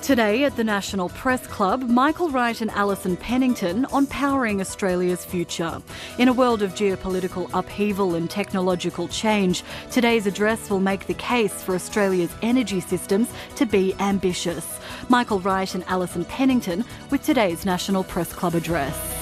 Today at the National Press Club, McKell, Wright and Alison Pennington on powering Australia's future. In a world of geopolitical upheaval and technological change, today's address will make the case for Australia's energy systems to be ambitious. McKell, Wright and Alison Pennington with today's National Press Club address.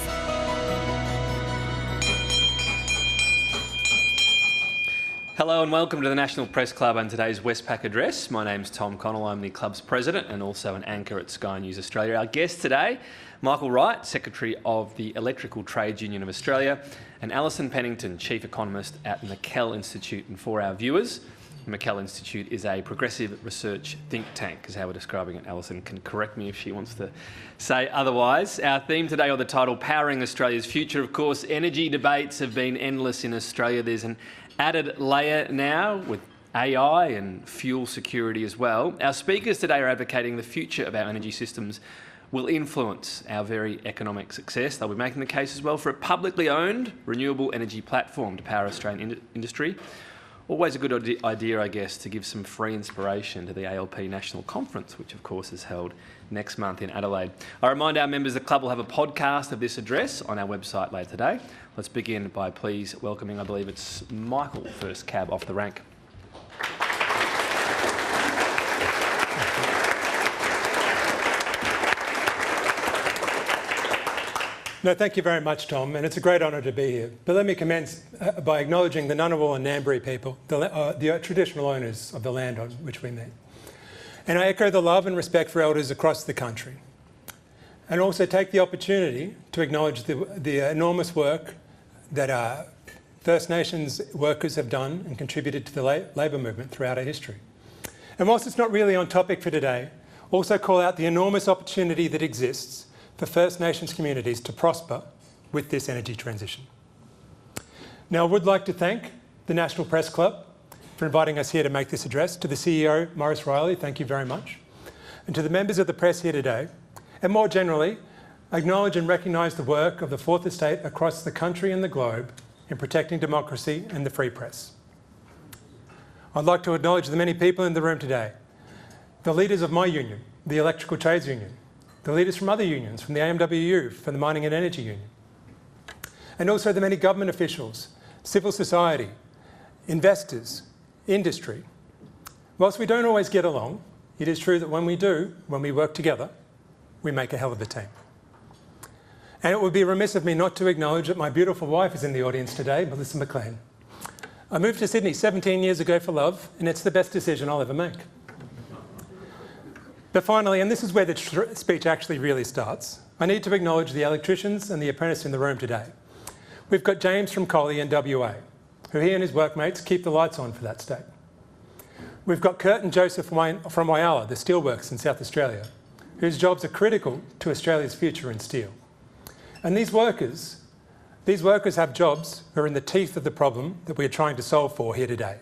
Hello and welcome to the National Press Club and today's Westpac address. My name's Tom Connell, I'm the club's president and also an anchor at Sky News Australia. Our guest today, McKell Wright, Secretary of the Electrical Trades Union of Australia, and Alison Pennington, Chief Economist at McKell Institute. And for our viewers, the McKell Institute is a progressive research think tank, is how we're describing it. Alison can correct me if she wants to say otherwise. Our theme today, or the title, Powering Australia's Future. Of course, energy debates have been endless in Australia. There's an added layer now with AI and fuel security as well. Our speakers today are advocating the future of our energy systems will influence our very economic success. They'll be making the case as well for a publicly owned renewable energy platform to power Australian industry. Always a good idea, I guess, to give some free inspiration to the ALP National Conference, which of course is held next month in Adelaide. I remind our members the club will have a podcast of this address on our website later today. Let's begin by please welcoming, I believe it's McKell, first cab off the rank. No, thank you very much, Tom, and it's a great honour to be here. But let me commence by acknowledging the Ngunnawal and Ngambri people, the traditional owners of the land on which we meet. And I echo the love and respect for elders across the country. And also take the opportunity to acknowledge the enormous work that First Nations workers have done and contributed to the labour movement throughout our history. And whilst it's not really on topic for today, also call out the enormous opportunity that exists for First Nations communities to prosper with this energy transition. Now, I would like to thank the National Press Club for inviting us here to make this address. To the CEO, Maurice Riley, thank you very much. And to the members of the press here today, and more generally, acknowledge and recognise the work of the Fourth Estate across the country and the globe in protecting democracy and the free press. I'd like to acknowledge the many people in the room today, the leaders of my union, the Electrical Trades Union, the leaders from other unions, from the AMWU, from the Mining and Energy Union, and also the many government officials, civil society, investors, industry. Whilst we don't always get along, it is true that when we do, when we work together, we make a hell of a team. And it would be remiss of me not to acknowledge that my beautiful wife is in the audience today, Melissa McLean. I moved to Sydney 17 years ago for love, and it's the best decision I'll ever make. But finally, and this is where the speech actually really starts, I need to acknowledge the electricians and the apprentice in the room today. We've got James from Collie in WA, who he and his workmates keep the lights on for that state. We've got Kurt and Joseph from Whyalla, the steelworks in South Australia, whose jobs are critical to Australia's future in steel. And these workers have jobs who are in the teeth of the problem that we're trying to solve for here today.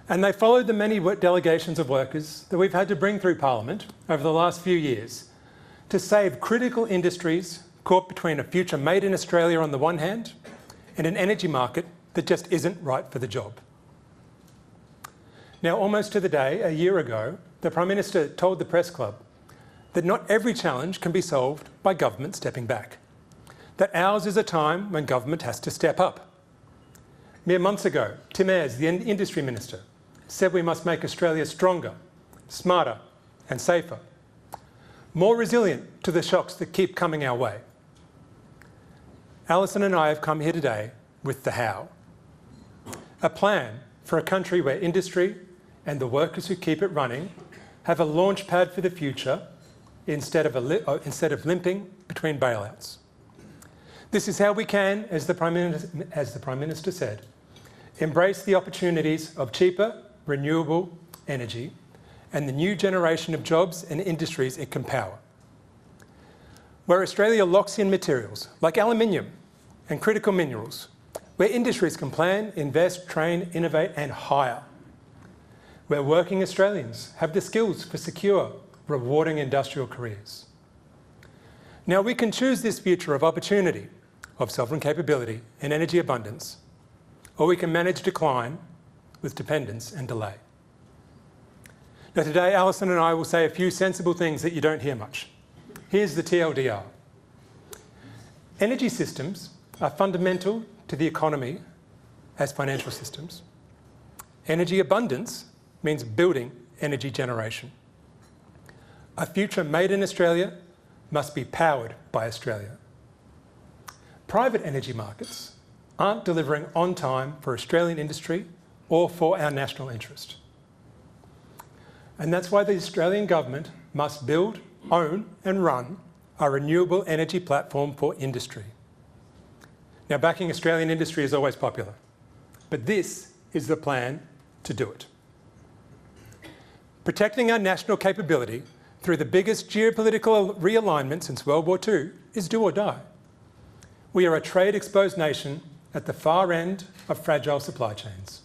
And they followed the many delegations of workers that we've had to bring through Parliament over the last few years to save critical industries caught between a future made in Australia on the one hand and an energy market that just isn't right for the job. Now, almost to the day, a year ago, the Prime Minister told the Press Club that not every challenge can be solved by government stepping back, that ours is a time when government has to step up. Mere months ago, Tim Ayres, the Industry Minister, said we must make Australia stronger, smarter and safer, more resilient to the shocks that keep coming our way. Alison and I have come here today with the how. A plan for a country where industry and the workers who keep it running have a launch pad for the future instead of limping between bailouts. This is how we can, as the Prime Minister said, embrace the opportunities of cheaper, renewable energy and the new generation of jobs and industries it can power. Where Australia locks in materials like aluminium and critical minerals, where industries can plan, invest, train, innovate and hire. Where working Australians have the skills for secure, rewarding industrial careers. Now we can choose this future of opportunity, of sovereign capability and energy abundance, or we can manage decline with dependence and delay. Now today, Alison and I will say a few sensible things that you don't hear much. Here's the TLDR. Energy systems are fundamental to the economy as financial systems. Energy abundance means building energy generation. A future made in Australia must be powered by Australia. Private energy markets aren't delivering on time for Australian industry or for our national interest. And that's why the Australian government must build, own and run a renewable energy platform for industry. Now, backing Australian industry is always popular, but this is the plan to do it. Protecting our national capability through the biggest geopolitical realignment since World War II is do or die. We are a trade-exposed nation at the far end of fragile supply chains.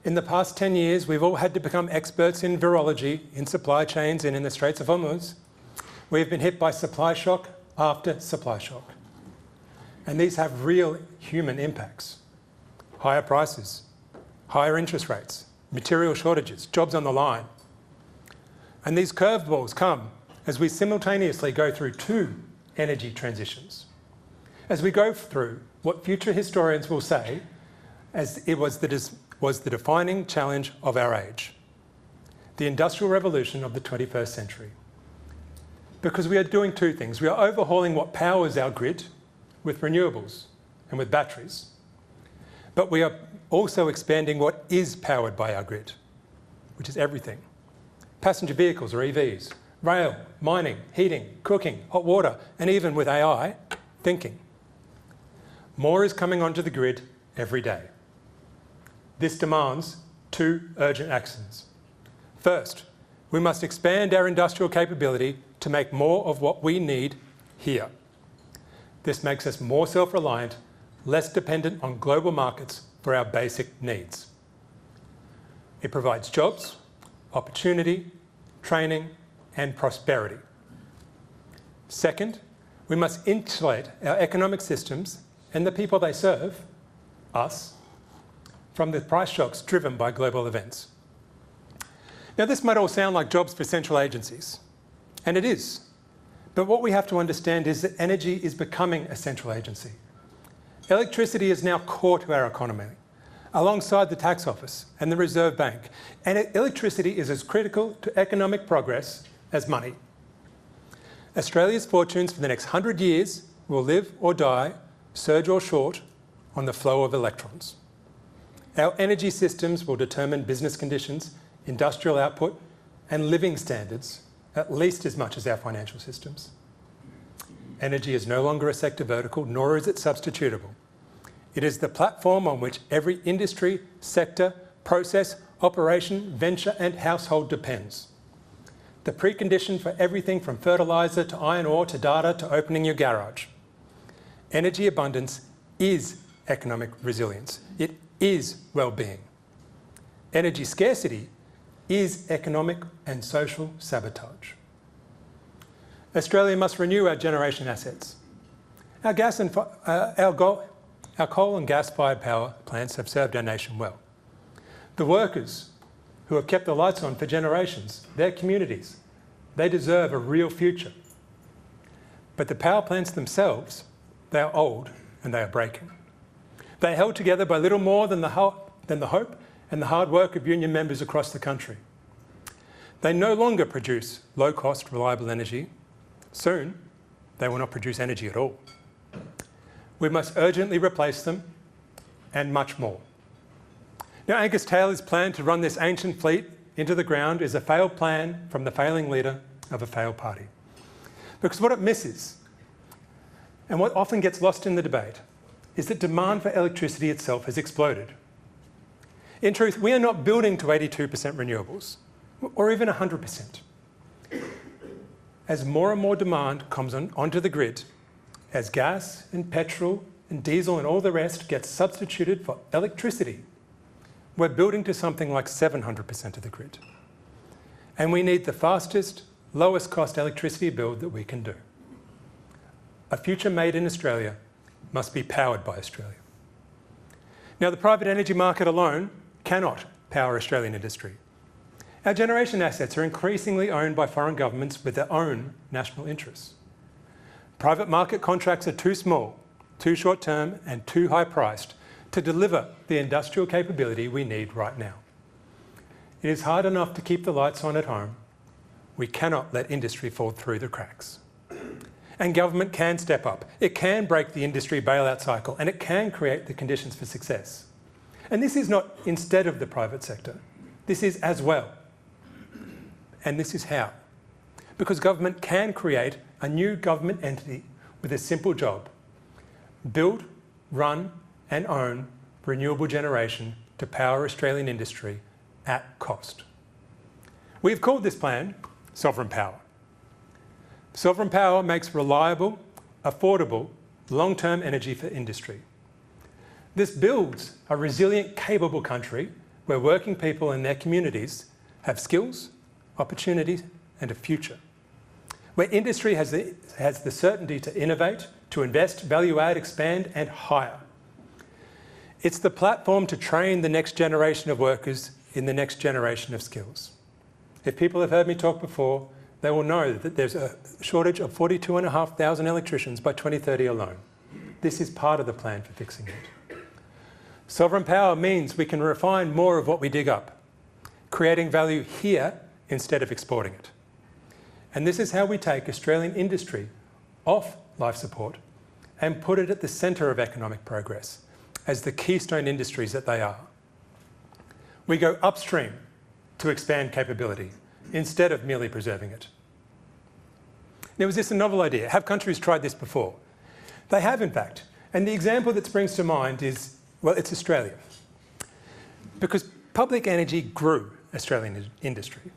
In the past 10 years, we've all had to become experts in virology, in supply chains and in the Straits of Hormuz. We've been hit by supply shock after supply shock. And these have real human impacts. Higher prices, higher interest rates, material shortages, jobs on the line. And these curveballs come as we simultaneously go through two energy transitions. As we go through what future historians will say as it was the defining challenge of our age, the Industrial Revolution of the 21st century. Because we are doing two things. We are overhauling what powers our grid with renewables and with batteries. But we are also expanding what is powered by our grid, which is everything. Passenger vehicles or EVs, rail, mining, heating, cooking, hot water, and even with AI, thinking. More is coming onto the grid every day. This demands two urgent actions. First, we must expand our industrial capability to make more of what we need here. This makes us more self-reliant, less dependent on global markets for our basic needs. It provides jobs, opportunity, training, and prosperity. Second, we must insulate our economic systems and the people they serve, us, from the price shocks driven by global events. Now, this might all sound like jobs for central agencies, and it is. But what we have to understand is that energy is becoming a central agency. Electricity is now core to our economy, alongside the tax office and the Reserve Bank. And electricity is as critical to economic progress as money. Australia's fortunes for the next 100 years will live or die, surge or short, on the flow of electrons. Our energy systems will determine business conditions, industrial output, and living standards at least as much as our financial systems. Energy is no longer a sector vertical, nor is it substitutable. It is the platform on which every industry, sector, process, operation, venture, and household depends. The precondition for everything from fertiliser to iron ore to data to opening your garage. Energy abundance is economic resilience. It is well-being. Energy scarcity is economic and social sabotage. Australia must renew our generation assets. Our coal and gas-fired power plants have served our nation well. The workers who have kept the lights on for generations, their communities, they deserve a real future. But the power plants themselves, they are old and they are breaking. They are held together by little more than the hope and the hard work of union members across the country. They no longer produce low-cost, reliable energy. Soon, they will not produce energy at all. We must urgently replace them, and much more. Now, Angus Taylor's plan to run this ancient fleet into the ground is a failed plan from the failing leader of a failed party. Because what it misses, and what often gets lost in the debate, is that demand for electricity itself has exploded. In truth, we are not building to 82% renewables, or even 100%. As more and more demand comes onto the grid, as gas and petrol and diesel and all the rest gets substituted for electricity, we're building to something like 700% of the grid. And we need the fastest, lowest cost electricity build that we can do. A future made in Australia must be powered by Australia. Now, the private energy market alone cannot power Australian industry. Our generation assets are increasingly owned by foreign governments with their own national interests. Private market contracts are too small, too short-term and too high-priced to deliver the industrial capability we need right now. It is hard enough to keep the lights on at home. We cannot let industry fall through the cracks. And government can step up. It can break the industry bailout cycle, and it can create the conditions for success. And this is not instead of the private sector. This is as well. And this is how. Because government can create a new government entity with a simple job: build, run and own renewable generation to power Australian industry at cost. We've called this plan Sovereign Power. Sovereign Power makes reliable, affordable, long-term energy for industry. This builds a resilient, capable country where working people and their communities have skills, opportunities and a future. Where industry has the certainty to innovate, to invest, value add, expand and hire. It's the platform to train the next generation of workers in the next generation of skills. If people have heard me talk before, they will know that there's a shortage of 42,500 electricians by 2030 alone. This is part of the plan for fixing it. Sovereign power means we can refine more of what we dig up, creating value here instead of exporting it. And this is how we take Australian industry off life support and put it at the centre of economic progress as the keystone industries that they are. We go upstream to expand capability instead of merely preserving it. Now, was this a novel idea? Have countries tried this before? They have, in fact. And the example that springs to mind is, well, it's Australia. Because public energy grew Australian industry.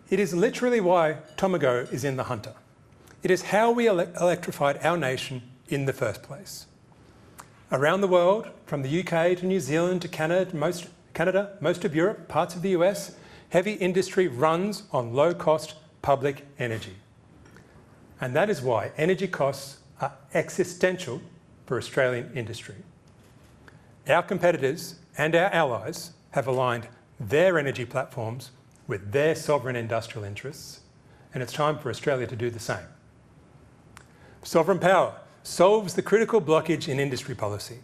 It is literally why Tomago is in the Hunter. It is how we electrified our nation in the first place. Around the world, from the UK to New Zealand to Canada, most of Europe, parts of the US, heavy industry runs on low-cost public energy. And that is why energy costs are existential for Australian industry. Our competitors and our allies have aligned their energy platforms with their sovereign industrial interests, and it's time for Australia to do the same. Sovereign power solves the critical blockage in industry policy,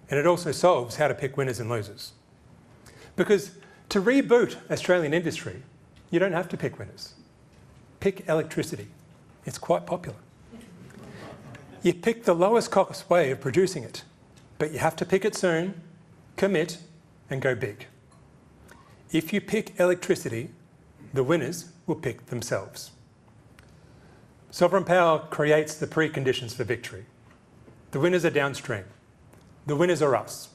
and it also solves how to pick winners and losers. Because to reboot Australian industry, you don't have to pick winners. Pick electricity. It's quite popular. You pick the lowest cost way of producing it, but you have to pick it soon, commit, and go big. If you pick electricity, the winners will pick themselves. Sovereign power creates the preconditions for victory. The winners are downstream. The winners are us.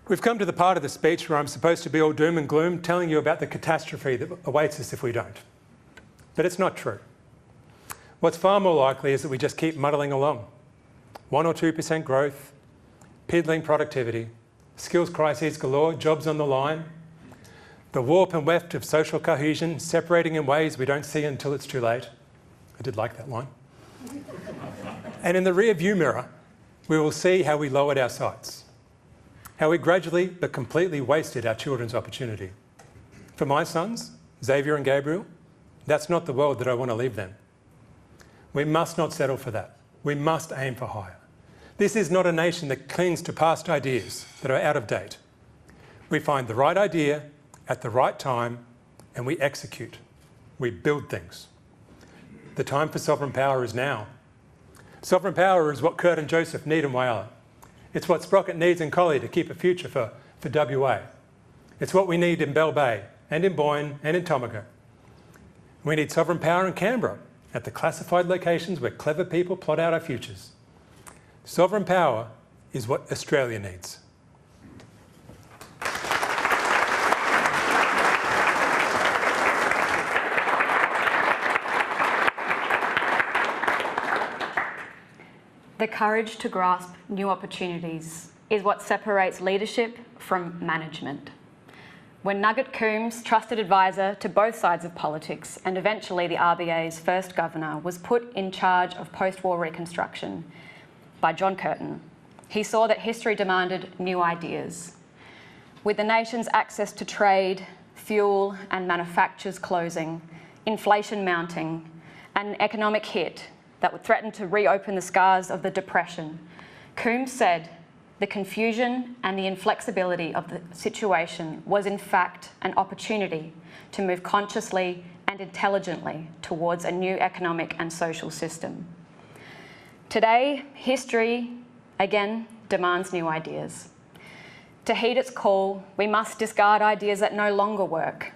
We've come to the part of the speech where I'm supposed to be all doom and gloom, telling you about the catastrophe that awaits us if we don't. But it's not true. What's far more likely is that we just keep muddling along. 1 or 2% growth, piddling productivity, skills crises galore, jobs on the line, the warp and weft of social cohesion separating in ways we don't see until it's too late. I did like that line. And in the rear view mirror, we will see how we lowered our sights, how we gradually but completely wasted our children's opportunity. For my sons, Xavier and Gabriel, that's not the world that I want to leave them. We must not settle for that. We must aim for higher. This is not a nation that clings to past ideas that are out of date. We find the right idea at the right time and we execute. We build things. The time for sovereign power is now. Sovereign power is what Kurt and Joseph need in Whyalla. It's what Sprocket needs in Collie to keep a future for WA. It's what we need in Bell Bay and in Boyne and in Tomago. We need sovereign power in Canberra at the classified locations where clever people plot out our futures. Sovereign power is what Australia needs. The courage to grasp new opportunities is what separates leadership from management. When Nugget Coombs, trusted advisor to both sides of politics and eventually the RBA's first governor, was put in charge of post-war reconstruction by John Curtin, he saw that history demanded new ideas. With the nation's access to trade, fuel and manufactures closing, inflation mounting, and an economic hit that would threaten to reopen the scars of the Depression, Coombs said the confusion and the inflexibility of the situation was in fact an opportunity to move consciously and intelligently towards a new economic and social system. Today, history, again, demands new ideas. To heed its call, we must discard ideas that no longer work,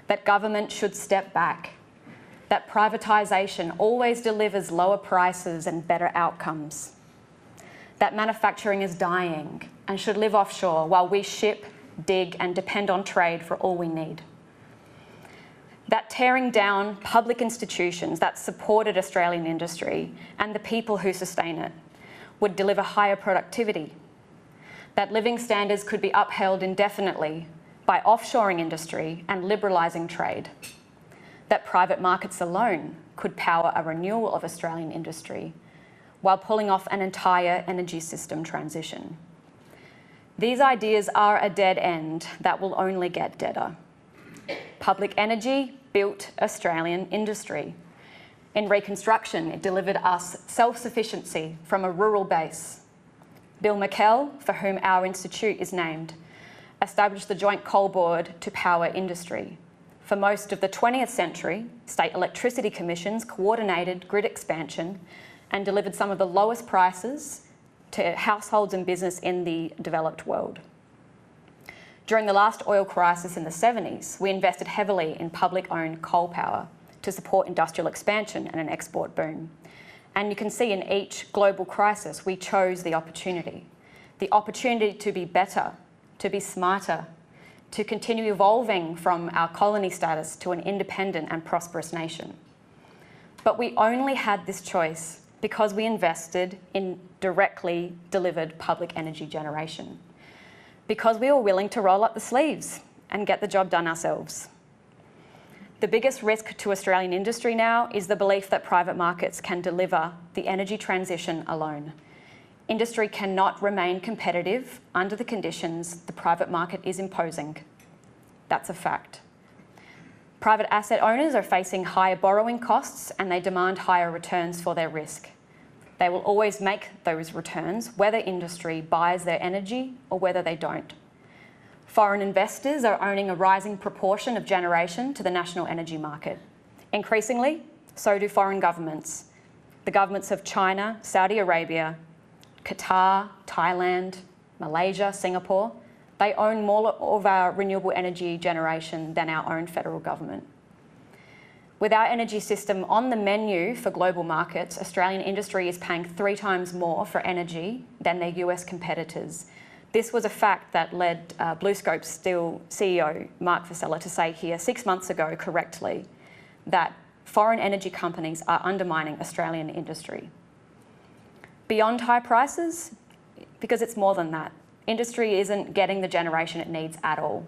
that government should step back, that privatisation always delivers lower prices and better outcomes, that manufacturing is dying and should live offshore while we ship, dig and depend on trade for all we need. That tearing down public institutions that supported Australian industry and the people who sustain it would deliver higher productivity. That living standards could be upheld indefinitely by offshoring industry and liberalising trade. That private markets alone could power a renewal of Australian industry while pulling off an entire energy system transition. These ideas are a dead end that will only get deader. Public energy built Australian industry. In Reconstruction, it delivered us self-sufficiency from a rural base. Bill McKell, for whom our institute is named, established the Joint Coal Board to power industry. For most of the 20th century, state electricity commissions coordinated grid expansion and delivered some of the lowest prices to households and business in the developed world. During the last oil crisis in the 70s, we invested heavily in public-owned coal power to support industrial expansion and an export boom. And you can see in each global crisis, we chose the opportunity to be better, to be smarter, to continue evolving from our colony status to an independent and prosperous nation. But we only had this choice because we invested in directly delivered public energy generation, because we were willing to roll up the sleeves and get the job done ourselves. The biggest risk to Australian industry now is the belief that private markets can deliver the energy transition alone. Industry cannot remain competitive under the conditions the private market is imposing. That's a fact. Private asset owners are facing higher borrowing costs and they demand higher returns for their risk. They will always make those returns, whether industry buys their energy or whether they don't. Foreign investors are owning a rising proportion of generation to the national energy market. Increasingly, so do foreign governments. The governments of China, Saudi Arabia, Qatar, Thailand, Malaysia, Singapore, they own more of our renewable energy generation than our own federal government. With our energy system on the menu for global markets, Australian industry is paying 3 times more for energy than their US competitors. This was a fact that led BlueScope Steel CEO Mark Vassella to say here 6 months ago correctly that foreign energy companies are undermining Australian industry. Beyond high prices, because it's more than that, industry isn't getting the generation it needs at all.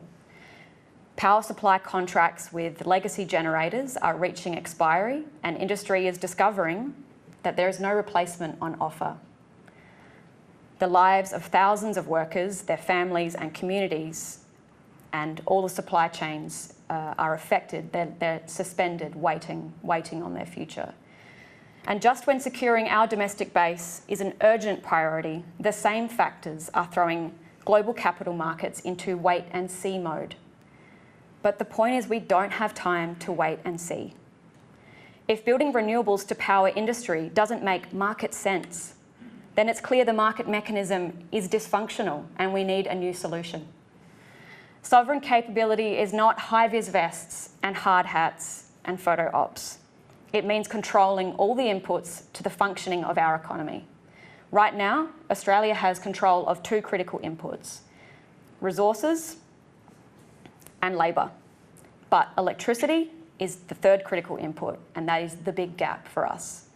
Power supply contracts with legacy generators are reaching expiry and industry is discovering that there is no replacement on offer. The lives of thousands of workers, their families and communities and all the supply chains are affected. They're suspended, waiting on their future. And just when securing our domestic base is an urgent priority, the same factors are throwing global capital markets into wait and see mode. But the point is we don't have time to wait and see. If building renewables to power industry doesn't make market sense, then it's clear the market mechanism is dysfunctional and we need a new solution. Sovereign capability is not high-vis vests and hard hats and photo ops. It means controlling all the inputs to the functioning of our economy. Right now, Australia has control of 2 critical inputs: resources and labour. But electricity is the 3rd critical input, and that is the big gap for us.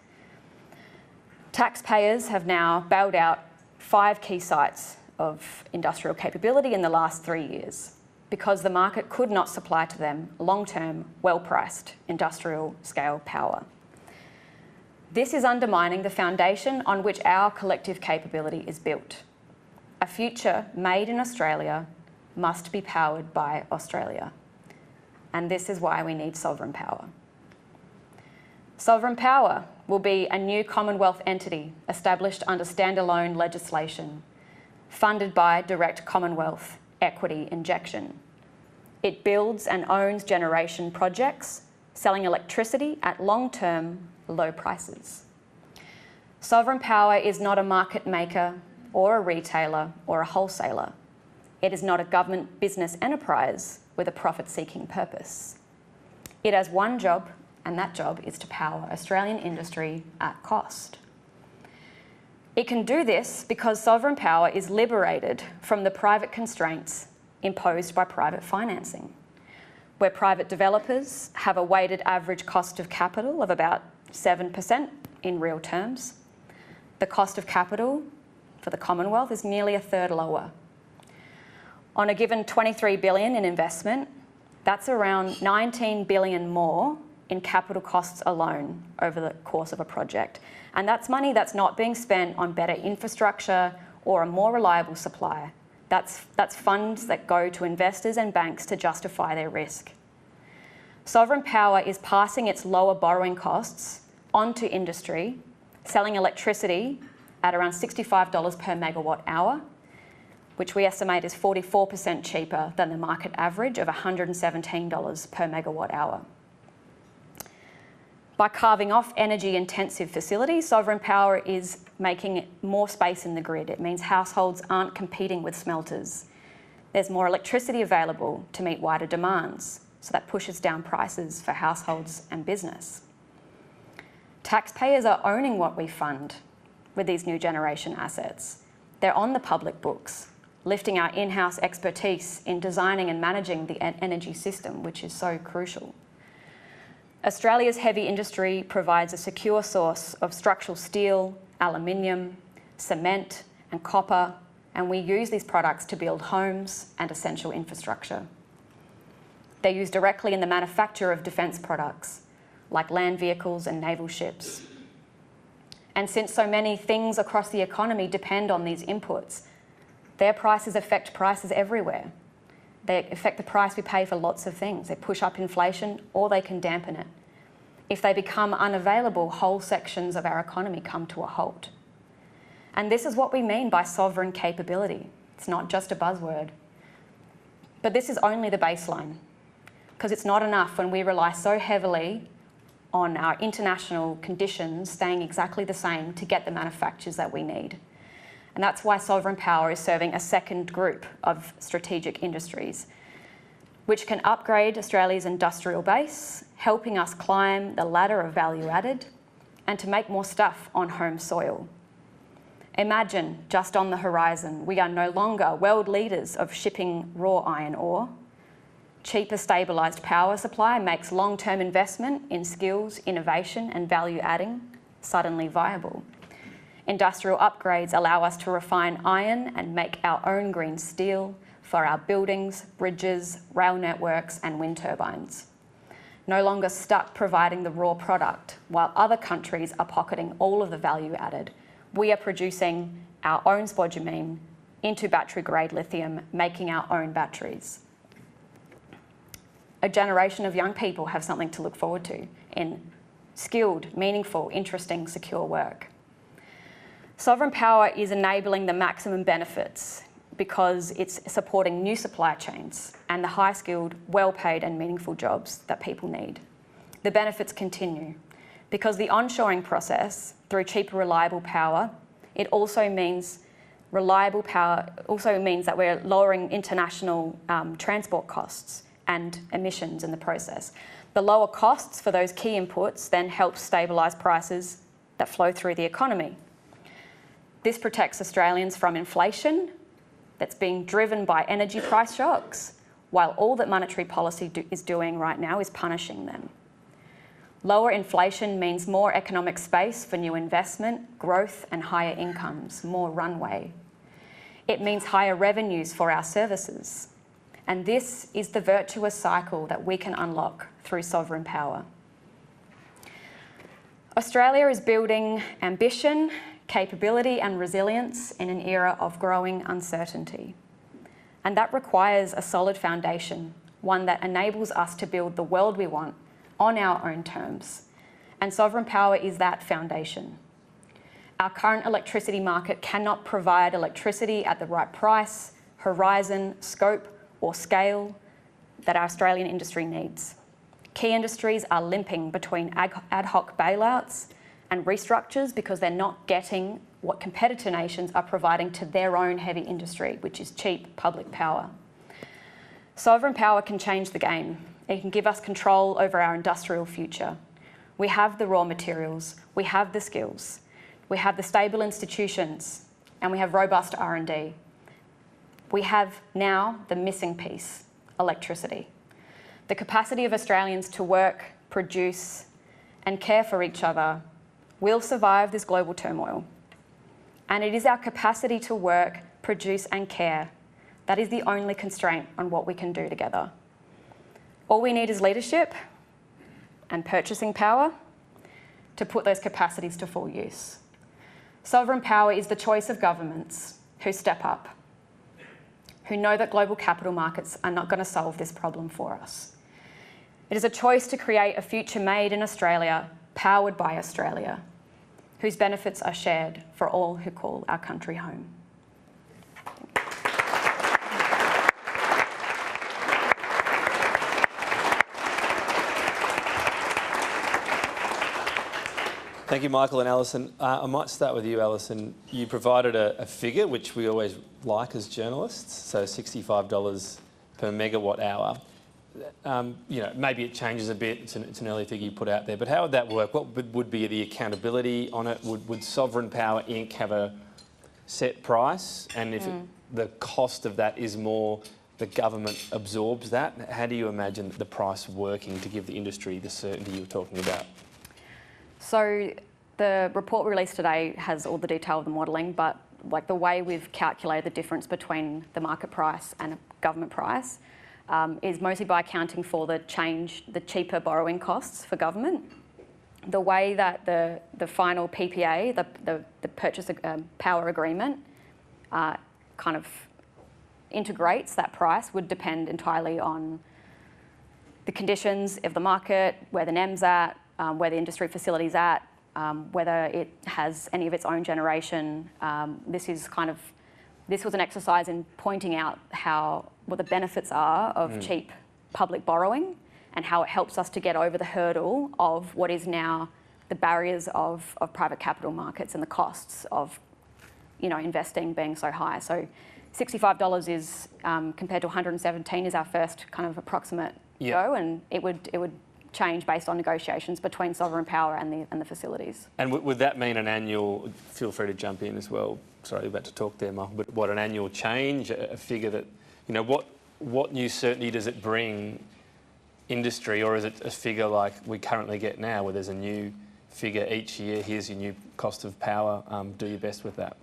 Taxpayers have now bailed out 5 key sites of industrial capability in the last 3 years because the market could not supply to them long-term, well-priced industrial scale power. This is undermining the foundation on which our collective capability is built. A future made in Australia must be powered by Australia. And this is why we need sovereign power. Sovereign power will be a new Commonwealth entity established under standalone legislation, funded by direct Commonwealth equity injection. It builds and owns generation projects, selling electricity at long-term low prices. Sovereign power is not a market maker or a retailer or a wholesaler. It is not a government business enterprise with a profit-seeking purpose. It has one job, and that job is to power Australian industry at cost. It can do this because sovereign power is liberated from the private constraints imposed by private financing, where private developers have a weighted average cost of capital of about 7% in real terms. The cost of capital for the Commonwealth is nearly a third lower. On a given $23 billion in investment, that's around $19 billion more in capital costs alone over the course of a project. And that's money that's not being spent on better infrastructure or a more reliable supply. That's funds that go to investors and banks to justify their risk. Sovereign power is passing its lower borrowing costs onto industry, selling electricity at around $65 per megawatt hour, which we estimate is 44% cheaper than the market average of $117 per megawatt hour. By carving off energy-intensive facilities, sovereign power is making more space in the grid. It means households aren't competing with smelters. There's more electricity available to meet wider demands, so that pushes down prices for households and business. Taxpayers are owning what we fund with these new generation assets. They're on the public books, lifting our in-house expertise in designing and managing the energy system, which is so crucial. Australia's heavy industry provides a secure source of structural steel, aluminium, cement and copper, and we use these products to build homes and essential infrastructure. They're used directly in the manufacture of defence products, like land vehicles and naval ships. And since so many things across the economy depend on these inputs, their prices affect prices everywhere. They affect the price we pay for lots of things. They push up inflation or they can dampen it. If they become unavailable, whole sections of our economy come to a halt. And this is what we mean by sovereign capability. It's not just a buzzword. But this is only the baseline, because it's not enough when we rely so heavily on our international conditions staying exactly the same to get the manufactures that we need. And that's why sovereign power is serving a second group of strategic industries, which can upgrade Australia's industrial base, helping us climb the ladder of value added and to make more stuff on home soil. Imagine, just on the horizon, we are no longer world leaders of shipping raw iron ore. Cheaper stabilised power supply makes long-term investment in skills, innovation and value adding suddenly viable. Industrial upgrades allow us to refine iron and make our own green steel for our buildings, bridges, rail networks and wind turbines. No longer stuck providing the raw product while other countries are pocketing all of the value added. We are producing our own spodumene into battery-grade lithium, making our own batteries. A generation of young people have something to look forward to in skilled, meaningful, interesting, secure work. Sovereign power is enabling the maximum benefits because it's supporting new supply chains and the high-skilled, well-paid and meaningful jobs that people need. The benefits continue because the onshoring process, through cheaper, reliable power, it also means reliable power also means that we're lowering international transport costs and emissions in the process. The lower costs for those key inputs then help stabilise prices that flow through the economy. This protects Australians from inflation that's being driven by energy price shocks, while all that monetary policy is doing right now is punishing them. Lower inflation means more economic space for new investment, growth and higher incomes, more runway. It means higher revenues for our services. And this is the virtuous cycle that we can unlock through sovereign power. Australia is building ambition, capability and resilience in an era of growing uncertainty. And that requires a solid foundation, one that enables us to build the world we want on our own terms. And sovereign power is that foundation. Our current electricity market cannot provide electricity at the right price, horizon, scope, or scale that our Australian industry needs. Key industries are limping between ad hoc bailouts and restructures because they're not getting what competitor nations are providing to their own heavy industry, which is cheap public power. Sovereign power can change the game. It can give us control over our industrial future. We have the raw materials, we have the skills, we have the stable institutions, and we have robust R&D. We have now the missing piece, electricity. The capacity of Australians to work, produce, and care for each other will survive this global turmoil. And it is our capacity to work, produce, and care that is the only constraint on what we can do together. All we need is leadership and purchasing power to put those capacities to full use. Sovereign power is the choice of governments who step up, who know that global capital markets are not going to solve this problem for us. It is a choice to create a future made in Australia, powered by Australia, whose benefits are shared for all who call our country home. Thank you, Michael and Alison. I might start with you, Alison. You provided a figure, which we always like as journalists, so $65 per megawatt hour. Maybe it changes a bit. It's an early figure you put out there, but how would that work? What would be the accountability on it? Would Sovereign Power Inc. have a set price? And if the cost of that is more, the government absorbs that? How do you imagine the price working to give the industry the certainty you were talking about? So the report released today has all the detail of the modelling, but like the way we've calculated the difference between the market price and a government price is mostly by accounting for the cheaper borrowing costs for government. The way that the final PPA, the purchase power agreement, kind of integrates that price would depend entirely on the conditions of the market, where the NEM's at, where the industry facility's at, whether it has any of its own generation. This was an exercise in pointing out what the benefits are of cheap public borrowing and how it helps us to get over the hurdle of what is now the barriers of private capital markets and the costs of investing being so high. So $65 is, compared to $117 is our first kind of approximate go, and it would change based on negotiations between Sovereign Power and the facilities. And would that mean an annual, feel free to jump in as well, sorry, you're about to talk there, Michael, but what, an annual change, a figure that, what new certainty does it bring industry, or is it a figure like we currently get now where there's a new figure each year, here's your new cost of power, do your best with that?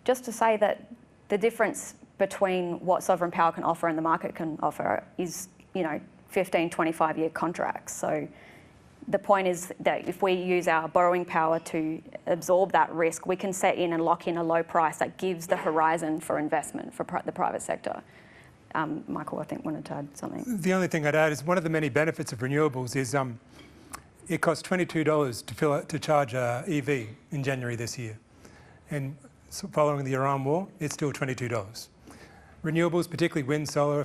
Just to say that the difference between what Sovereign Power can offer and the market can offer is, 15, 25-year contracts. So the point is that if we use our borrowing power to absorb that risk, we can set in and lock in a low price that gives the horizon for investment for the private sector. Michael, I think, wanted to add something. The only thing I'd add is one of the many benefits of renewables is it costs $22 to charge a EV in January this year. And so following the Iran war, it's still $22. Renewables, particularly wind, solar,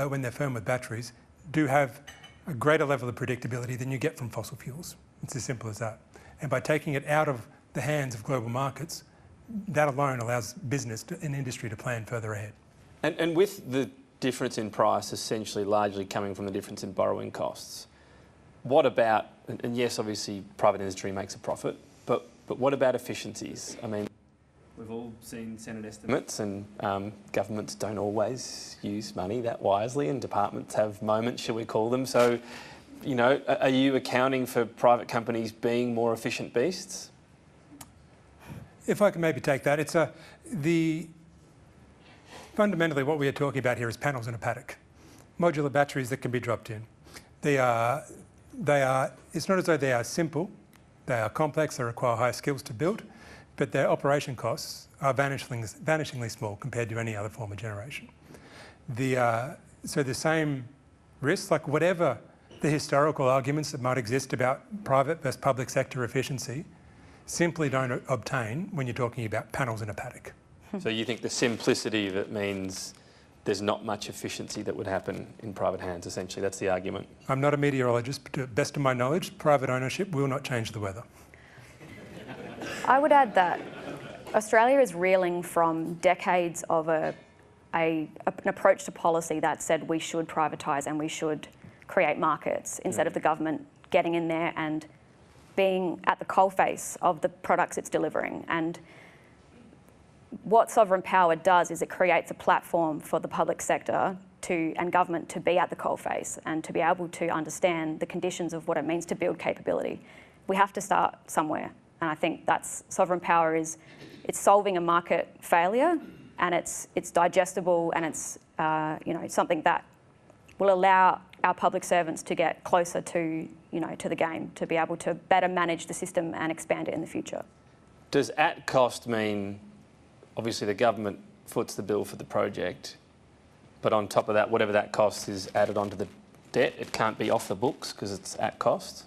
when they're firm with batteries, do have a greater level of predictability than you get from fossil fuels. It's as simple as that. And by taking it out of the hands of global markets, that alone allows business and industry to plan further ahead. And with the difference in price essentially largely coming from the difference in borrowing costs, what about, and yes, obviously private industry makes a profit, but what about efficiencies? I mean, we've all seen Senate estimates, and governments don't always use money that wisely, and departments have moments, shall we call them. So, are you accounting for private companies being more efficient beasts? If I can maybe take that, it's fundamentally what we are talking about here is panels in a paddock, modular batteries that can be dropped in. It's not as though they are simple, they are complex, they require high skills to build. but their operation costs are vanishingly small compared to any other form of generation. So the same risks, like whatever the historical arguments that might exist about private versus public sector efficiency, simply don't obtain when you're talking about panels in a paddock. So you think the simplicity of it means there's not much efficiency that would happen in private hands, essentially? That's the argument. I'm not a meteorologist, but to the best of my knowledge, private ownership will not change the weather. I would add that Australia is reeling from decades of an approach to policy that said we should privatise and we should create markets instead of the government getting in there and being at the coalface of the products it's delivering. And what sovereign power does is it creates a platform for the public sector and government to be at the coalface and to be able to understand the conditions of what it means to build capability. We have to start somewhere, and I think that's sovereign power. It's solving a market failure, and it's digestible, and it's something that will allow our public servants to get closer to the game, to be able to better manage the system and expand it in the future. Does at cost mean, obviously the government foots the bill for the project, but on top of that, whatever that cost is added onto the debt, it can't be off the books because it's at cost?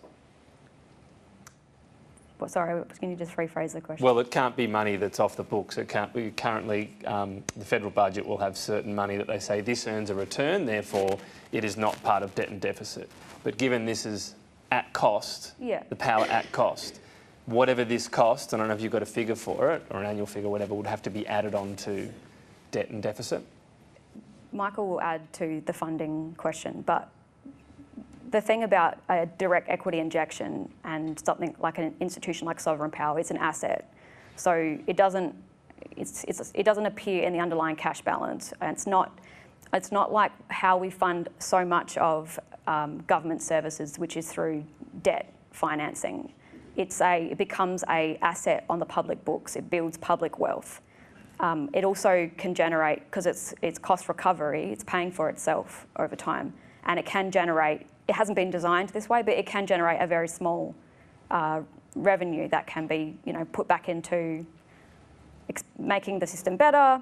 Well, sorry, can you just rephrase the question? Well, it can't be money that's off the books. It can't be. Currently, the federal budget will have certain money that they say this earns a return, therefore it is not part of debt and deficit. But given this is at cost, the power at cost, whatever this cost, I don't know if you've got a figure for it or an annual figure, whatever, would have to be added on to debt and deficit. Michael will add to the funding question, but the thing about a direct equity injection and something like an institution like sovereign power, it's an asset. So it doesn't appear in the underlying cash balance. And it's not like how we fund so much of government services, which is through debt financing. It becomes an asset on the public books. It builds public wealth. It also can generate, because it's cost recovery, it's paying for itself over time, and it can generate. It hasn't been designed this way, but it can generate a very small revenue that can be, put back into making the system better,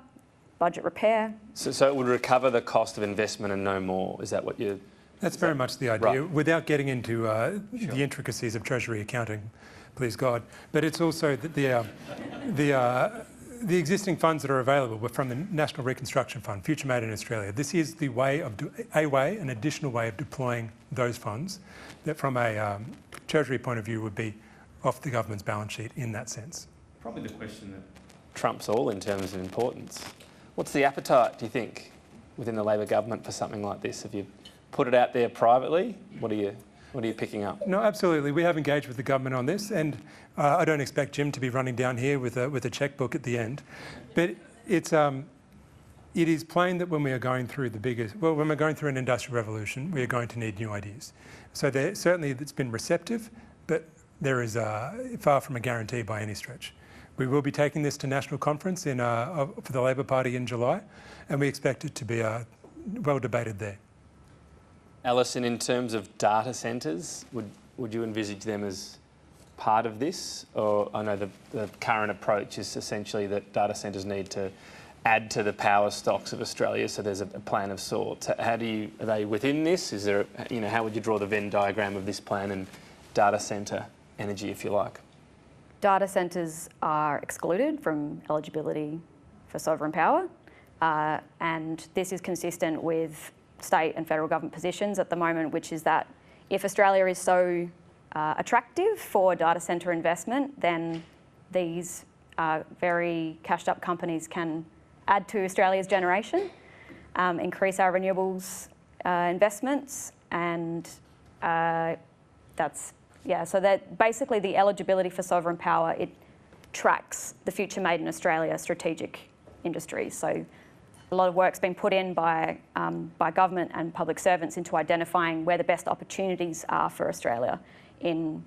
budget repair. So it would recover the cost of investment and no more. Is that what you? That's very much the idea, right. Without getting into the intricacies of Treasury accounting, please God. But it's also that the existing funds that are available were from the National Reconstruction Fund, Future Made in Australia. This is the way of an additional way of deploying those funds that, from a Treasury point of view, would be off the government's balance sheet in that sense. Probably the question that trumps all in terms of importance. What's the appetite, do you think, within the Labor government for something like this? Have you put it out there privately? What are you picking up? No, absolutely. We have engaged with the government on this, and I don't expect Jim to be running down here with a checkbook at the end. But it is plain that when we are going through when we're going through an industrial revolution, we are going to need new ideas. So certainly it's been receptive, but there is far from a guarantee by any stretch. We will be taking this to national conference for the Labor Party in July, and we expect it to be well debated there. Alison, in terms of data centres, would you envisage them as part of this? Or I know the current approach is essentially that data centres need to add to the power stocks of Australia, so there's a plan of sorts. Are they within this? Is there, how would you draw the Venn diagram of this plan and data centre energy, if you like? Data centres are excluded from eligibility for sovereign power, and this is consistent with state and federal government positions at the moment, which is that if Australia is so attractive for data centre investment, then these very cashed up companies can add to Australia's generation, increase our renewables investments, and so that basically the eligibility for sovereign power, it tracks the Future Made in Australia strategic industries. So a lot of work's been put in by government and public servants into identifying where the best opportunities are for Australia in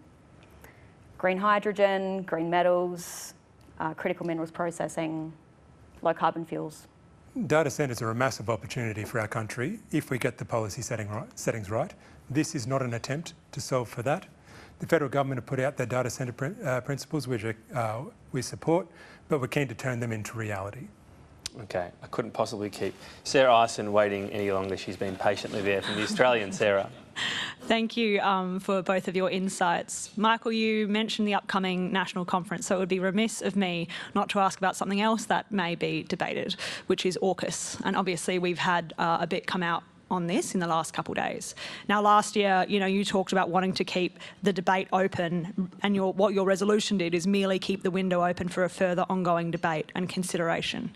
green hydrogen, green metals, critical minerals processing, low carbon fuels. Data centres are a massive opportunity for our country if we get the policy settings right. This is not an attempt to solve for that. The federal government have put out their data centre principles, which we support, but we're keen to turn them into reality. Okay, I couldn't possibly keep Sarah Ison waiting any longer. She's been patiently there from the Australian. Sarah. Thank you for both of your insights. Michael, you mentioned the upcoming national conference, so it would be remiss of me not to ask about something else that may be debated, which is AUKUS. And obviously we've had a bit come out on this in the last couple of days. Now, last year, you talked about wanting to keep the debate open, and what your resolution did is merely keep the window open for a further ongoing debate and consideration.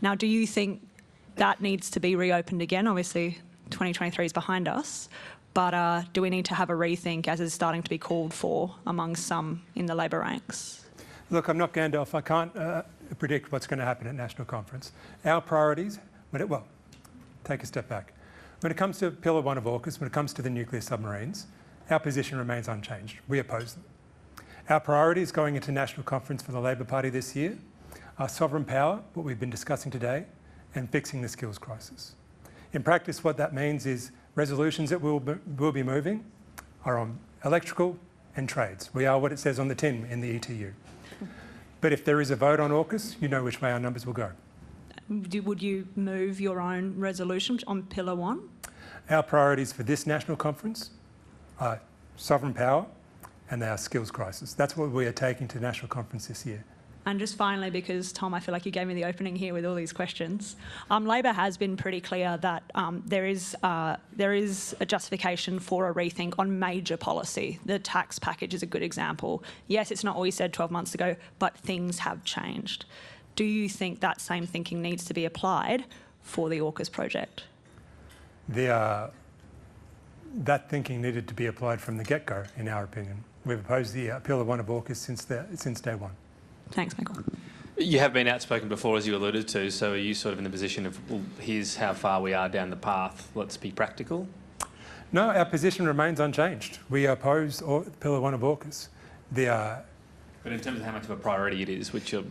Now, do you think that needs to be reopened again? Obviously, 2023 is behind us, but do we need to have a rethink, as is starting to be called for among some in the Labor ranks? Look, I'm not Gandalf. I can't predict what's going to happen at National Conference. Our priorities, take a step back. When it comes to Pillar 1 of AUKUS, when it comes to the nuclear submarines, our position remains unchanged. We oppose them. Our priorities going into National Conference for the Labor Party this year are sovereign power, what we've been discussing today, and fixing the skills crisis. In practice, what that means is resolutions that we'll be moving are on electrical and trades. We are what it says on the tin in the ETU. But if there is a vote on AUKUS, you know which way our numbers will go. Would you move your own resolution on Pillar 1? Our priorities for this national conference are sovereign power and our skills crisis. That's what we are taking to National Conference this year. And just finally, because Tom, I feel like you gave me the opening here with all these questions, Labor has been pretty clear that there is a justification for a rethink on major policy. The tax package is a good example. Yes, it's not what we said 12 months ago, but things have changed. Do you think that same thinking needs to be applied for the AUKUS project? That thinking needed to be applied from the get-go, in our opinion. We've opposed the Pillar 1 of AUKUS since day one. Thanks, Michael. You have been outspoken before, as you alluded to, so are you sort of in the position of, well, here's how far we are down the path, let's be practical? No, our position remains unchanged. We oppose Pillar 1 of AUKUS. But in terms of how much of a priority it is, which you're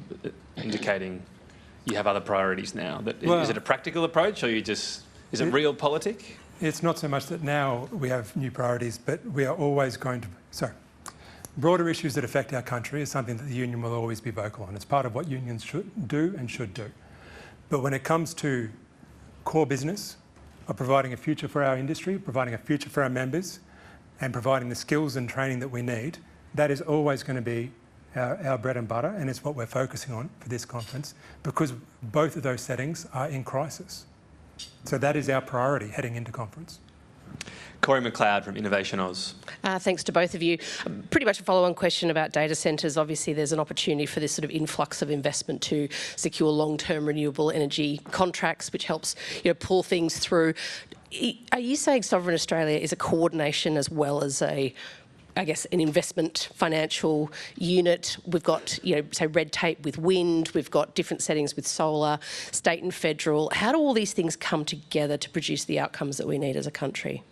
indicating you have other priorities now, is it a practical approach, or is it realpolitik? It's not so much that now we have new priorities, but we are always going to... broader issues that affect our country is something that the union will always be vocal on. It's part of what unions should do. But when it comes to core business of providing a future for our industry, providing a future for our members, and providing the skills and training that we need, that is always going to be our bread and butter, and it's what we're focusing on for this conference, because both of those settings are in crisis. So that is our priority heading into conference. Corey McLeod from Innovation Oz. Thanks to both of you. Pretty much a follow-on question about data centres. Obviously, there's an opportunity for this sort of influx of investment to secure long-term renewable energy contracts, which helps pull things through. Are you saying Sovereign Australia is a coordination as well as an investment financial unit? We've got, say, red tape with wind, we've got different settings with solar, state and federal. How do all these things come together to produce the outcomes that we need as a country?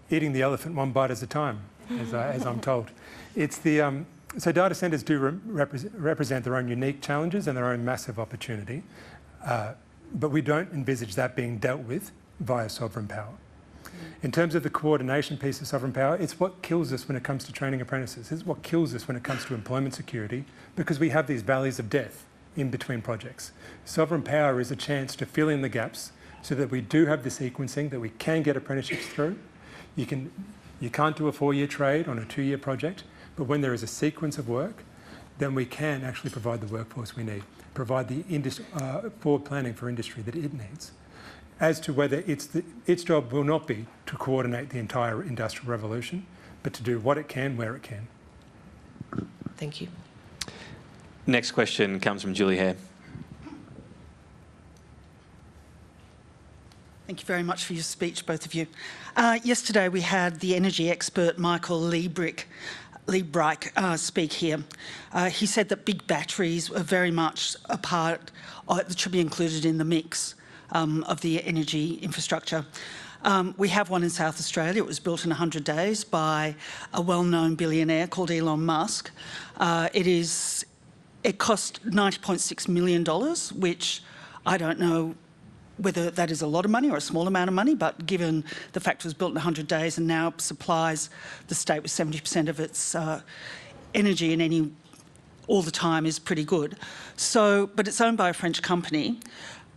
Eating the elephant one bite at a time, as I'm told. So data centres do represent their own unique challenges and their own massive opportunity, but we don't envisage that being dealt with via sovereign power. In terms of the coordination piece of sovereign power, it's what kills us when it comes to training apprentices. It's what kills us when it comes to employment security, because we have these valleys of death in between projects. Sovereign power is a chance to fill in the gaps so that we do have the sequencing, that we can get apprenticeships through. You can't do a 4-year trade on a 2-year project, but when there is a sequence of work, then we can actually provide the workforce we need, provide the forward planning for industry that it needs. As to whether its job will not be to coordinate the entire industrial revolution, but to do what it can, where it can. Thank you. Next question comes from Julie Hare. Thank you very much for your speech, both of you. Yesterday we had the energy expert Michael Liebreich speak here. He said that big batteries are very much a part, that should be included in the mix of the energy infrastructure. We have one in South Australia. It was built in 100 days by a well-known billionaire called Elon Musk. It cost $90.6 million, which I don't know whether that is a lot of money or a small amount of money, but given the fact it was built in 100 days and now supplies the state with 70% of its energy in all the time is pretty good. So, but it's owned by a French company.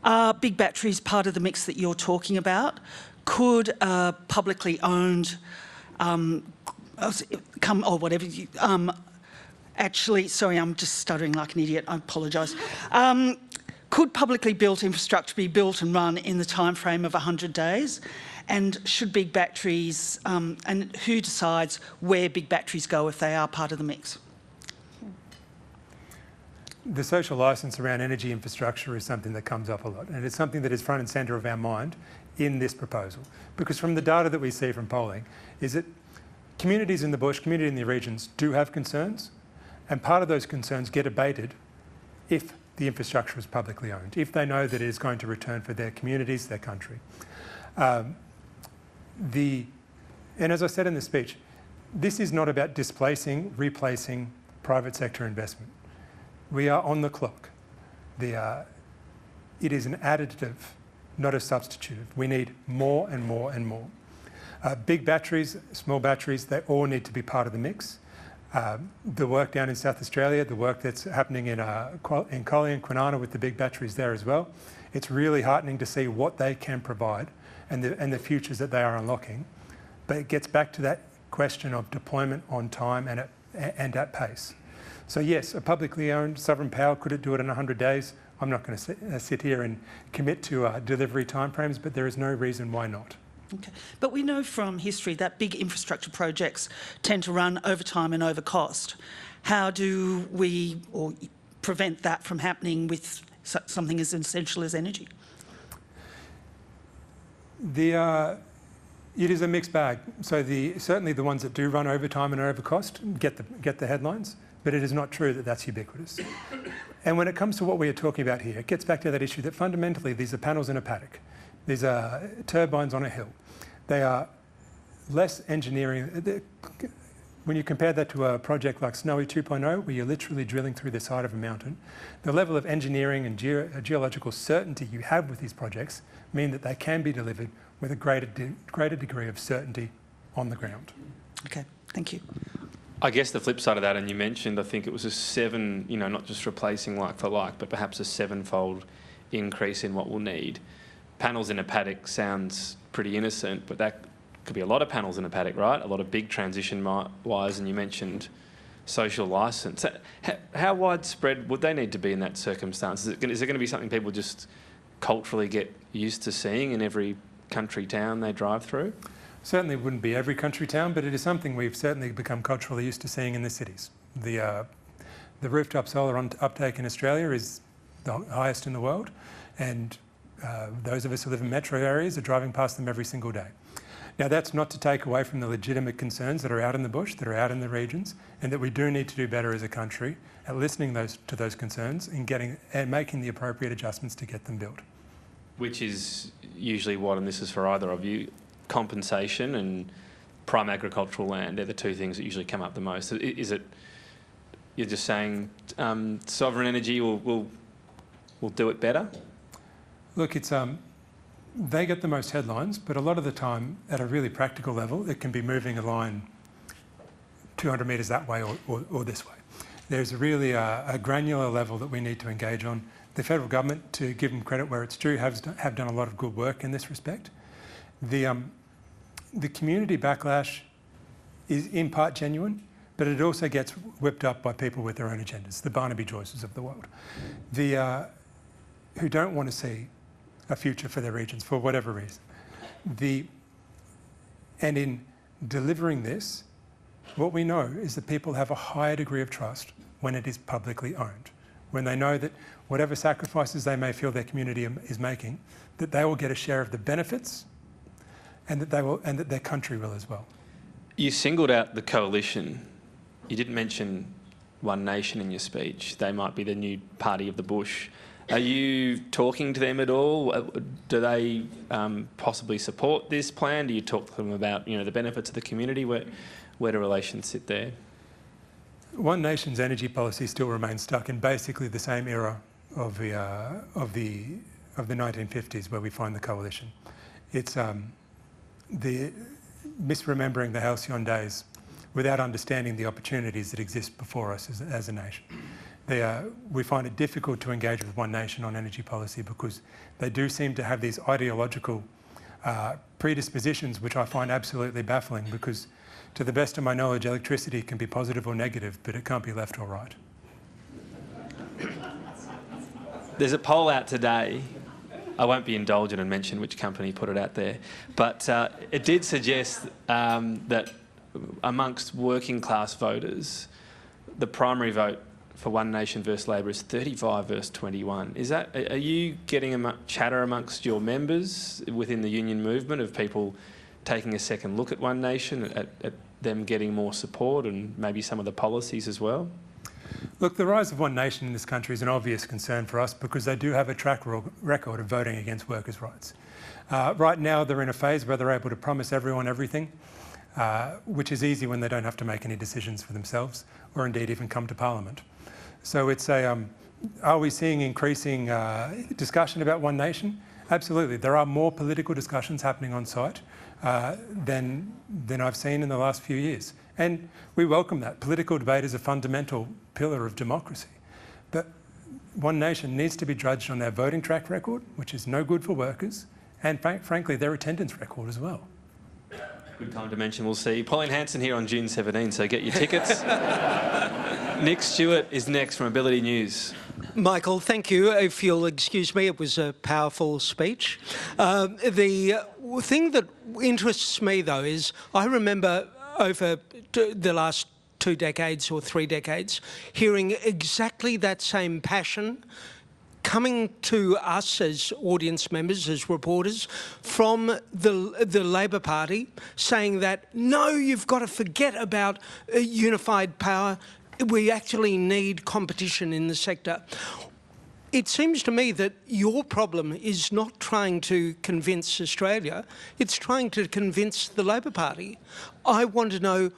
Are big batteries part of the mix that you're talking about? Could publicly owned actually, sorry, I'm just stuttering like an idiot, I apologise. Could publicly built infrastructure be built and run in the time frame of 100 days? And should big batteries, and who decides where big batteries go if they are part of the mix? The social licence around energy infrastructure is something that comes up a lot, and it's something that is front and centre of our mind in this proposal. Because from the data that we see from polling is that communities in the bush, communities in the regions do have concerns, and part of those concerns get abated if the infrastructure is publicly owned, if they know that it is going to return for their communities, their country. And as I said in the speech, this is not about displacing, replacing private sector investment. We are on the clock. It is an additive, not a substitutive. We need more and more and more. Big batteries, small batteries, they all need to be part of the mix. The work down in South Australia, the work that's happening in Collie and Kwinana with the big batteries there as well, it's really heartening to see what they can provide and the futures that they are unlocking. But it gets back to that question of deployment on time and at pace. So yes, a publicly owned sovereign power, could it do it in 100 days? I'm not going to sit here and commit to delivery timeframes, but there is no reason why not. Okay. But we know from history that big infrastructure projects tend to run over time and over cost. How do we prevent that from happening with something as essential as energy? It is a mixed bag. So certainly the ones that do run over time and over cost get the headlines, but it is not true that that's ubiquitous. And when it comes to what we are talking about here, it gets back to that issue that fundamentally these are panels in a paddock. These are turbines on a hill. They are less engineering. When you compare that to a project like Snowy 2.0, where you're literally drilling through the side of a mountain, the level of engineering and geological certainty you have with these projects mean that they can be delivered with a greater degree of certainty on the ground. Okay, thank you. I guess the flip side of that, and you mentioned, I think it was a 7, not just replacing like for like, but perhaps a 7-fold increase in what we'll need. Panels in a paddock sounds pretty innocent, but that could be a lot of panels in a paddock, right? A lot of big transition wires, and you mentioned social licence. How widespread would they need to be in that circumstance? Is it going to be something people just culturally get used to seeing in every country town they drive through? Certainly wouldn't be every country town, but it is something we've certainly become culturally used to seeing in the cities. The rooftop solar uptake in Australia is the highest in the world, and those of us who live in metro areas are driving past them every single day. Now, that's not to take away from the legitimate concerns that are out in the bush, that are out in the regions, and that we do need to do better as a country at listening to those concerns and making the appropriate adjustments to get them built. Which is usually what, and this is for either of you, compensation and prime agricultural land. They're the two things that usually come up the most. Is it, you're just saying sovereign energy will do it better? Look, it's they get the most headlines, but a lot of the time, at a really practical level, it can be moving a line 200 metres that way or this way. There's really a granular level that we need to engage on. The federal government, to give them credit where it's due, have done a lot of good work in this respect. The community backlash is in part genuine, but it also gets whipped up by people with their own agendas, the Barnaby Joyces of the world, who don't want to see a future for their regions for whatever reason. And in delivering this, what we know is that people have a higher degree of trust when it is publicly owned, when they know that whatever sacrifices they may feel their community is making, that they will get a share of the benefits, and that their country will as well. You singled out the coalition. You didn't mention One Nation in your speech. They might be the new party of the bush. Are you talking to them at all? Do they possibly support this plan? Do you talk to them about the benefits of the community? Where do relations sit there? One Nation's energy policy still remains stuck in basically the same era of the of the 1950s where we find the coalition. It's the misremembering the halcyon days without understanding the opportunities that exist before us as a nation. We find it difficult to engage with One Nation on energy policy because they do seem to have these ideological predispositions, which I find absolutely baffling because, to the best of my knowledge, electricity can be positive or negative, but it can't be left or right. There's a poll out today. I won't be indulgent and mention which company put it out there, but it did suggest that amongst working class voters, the primary vote for One Nation versus Labor is 35 versus 21. Are you getting chatter amongst your members within the union movement of people taking a second look at One Nation, at them getting more support and maybe some of the policies as well? Look, the rise of One Nation in this country is an obvious concern for us because they do have a track record of voting against workers' rights. Right now, they're in a phase where they're able to promise everyone everything, which is easy when they don't have to make any decisions for themselves or indeed even come to Parliament. So it's are we seeing increasing discussion about One Nation? Absolutely. There are more political discussions happening on site than I've seen in the last few years. And we welcome that. Political debate is a fundamental pillar of democracy. But One Nation needs to be judged on their voting track record, which is no good for workers, and frankly, their attendance record as well. Good time to mention, we'll see Pauline Hanson here on June 17, so get your tickets. Nick Stewart is next from Ability News. Michael, thank you. If you'll excuse me, it was a powerful speech. The thing that interests me, though, is I remember over the last 2 decades or 3 decades hearing exactly that same passion coming to us as audience members, as reporters, from the Labor Party, saying that, no, you've got to forget about unified power. We actually need competition in the sector. It seems to me that your problem is not trying to convince Australia, it's trying to convince the Labor Party. I want to know,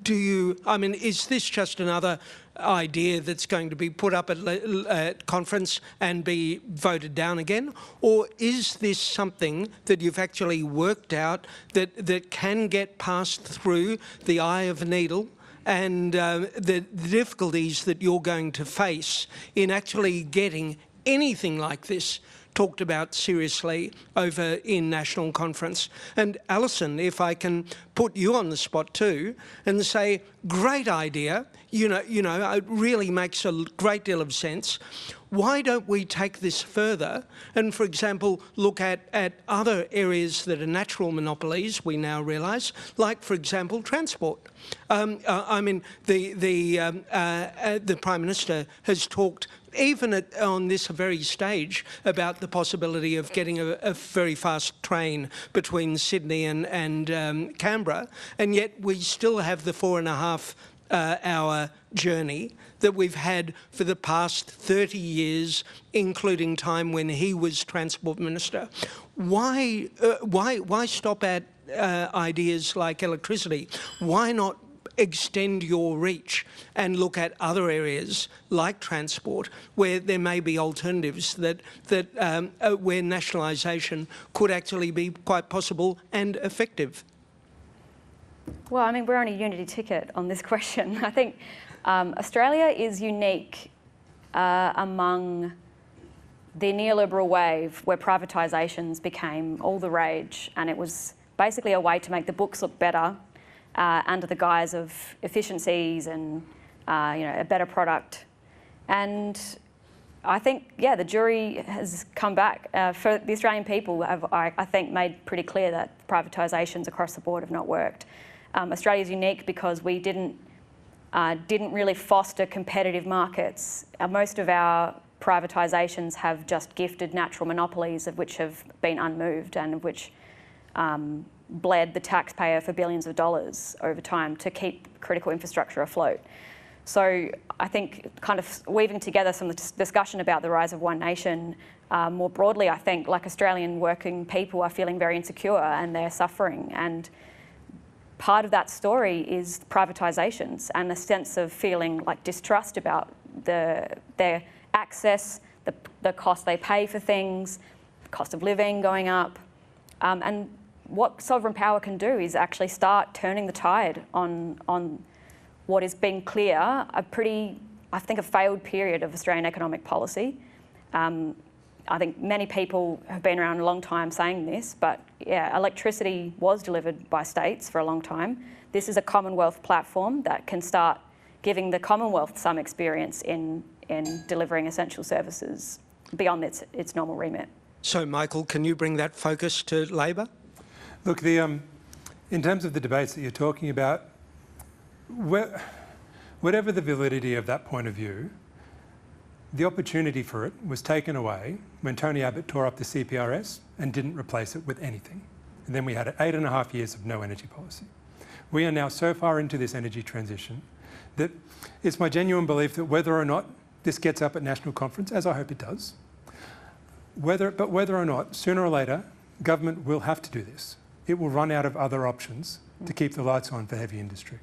is this just another idea that's going to be put up at conference and be voted down again? Or is this something that you've actually worked out that can get passed through the eye of a needle, and the difficulties that you're going to face in actually getting anything like this talked about seriously over in national conference? And Alison, if I can put you on the spot too and say, great idea, it really makes a great deal of sense. Why don't we take this further and, for example, look at other areas that are natural monopolies, we now realise, like, for example, transport. The Prime Minister has talked, even on this very stage, about the possibility of getting a very fast train between Sydney and Canberra, and yet we still have the 4.5 hour journey that we've had for the past 30 years, including time when he was Transport Minister. Why stop at ideas like electricity? Why not extend your reach and look at other areas like transport where there may be alternatives where nationalisation could actually be quite possible and effective? Well, we're on a unity ticket on this question. I think Australia is unique among the neoliberal wave where privatisations became all the rage, and it was basically a way to make the books look better under the guise of efficiencies and a better product. And I think, the jury has come back. For the Australian people have, I think, made pretty clear that privatisations across the board have not worked. Australia is unique because we didn't really foster competitive markets. Most of our privatisations have just gifted natural monopolies, of which have been unmoved and of which bled the taxpayer for billions of dollars over time to keep critical infrastructure afloat. So I think kind of weaving together some discussion about the rise of One Nation, more broadly, I think like Australian working people are feeling very insecure and they're suffering, and part of that story is privatisations and a sense of feeling like distrust about their access the cost they pay for things, cost of living going up. And what sovereign power can do is actually start turning the tide on what has been clear, I think a failed period of Australian economic policy. I think many people have been around a long time saying this, but yeah, electricity was delivered by states for a long time. This is a Commonwealth platform that can start giving the Commonwealth some experience in delivering essential services beyond its normal remit. So, Michael, can you bring that focus to Labor? Look, in terms of the debates that you're talking about, whatever the validity of that point of view, the opportunity for it was taken away when Tony Abbott tore up the CPRS and didn't replace it with anything. And then we had 8.5 years of no energy policy. We are now so far into this energy transition that it's my genuine belief that whether or not this gets up at National Conference, as I hope it does, whether or not, sooner or later, government will have to do this. It will run out of other options to keep the lights on for heavy industry,